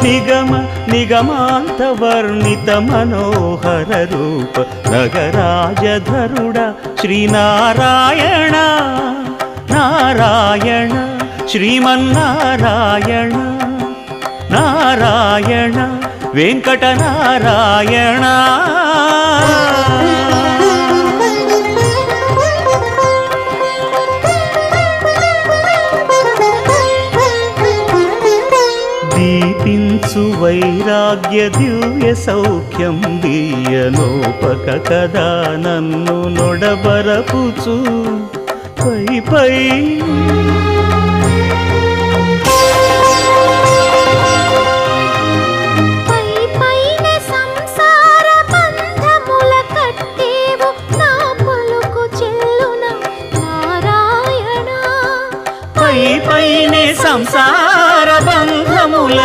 నిగమ నిగమాంత వర్ణిత మనోహర రూప నగరాజధరుడ శ్రీనారాయణ నారాయణ శ్రీమన్నారాయణ నారాయణ వెంకటనారాయణ. దీపించు వైరాగ్య దివ్య సౌఖ్యం దీయనోపక కదా నన్ను నొడబరపుచు పై పై పైనే సంసార బంధముల